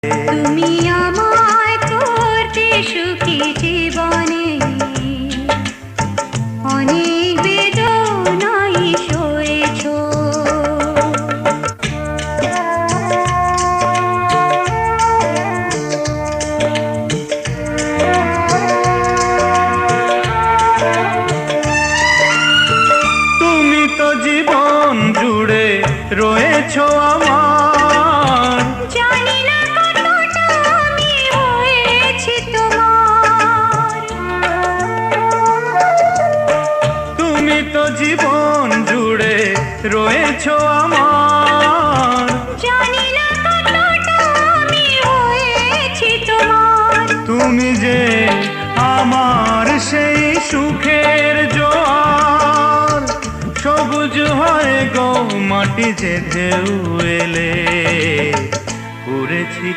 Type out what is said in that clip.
তুমি আমায় করতে সুখী জীবনে অনেক বেদনাই সয়েছ। তুমি তো জীবন জুড়ে রয়েছ আমার, জানি না কতটা আমি হয়েছি তোমার। তুমি তো জীবন জুড়ে রয়েছ আমার, জানি না কতটা আমি হয়েছি তোমার। তুমি যে আমার সেই সুখের জোয়ার, সবুজ হয় গো মাটি যে ঢেউ এলে উড়েছি।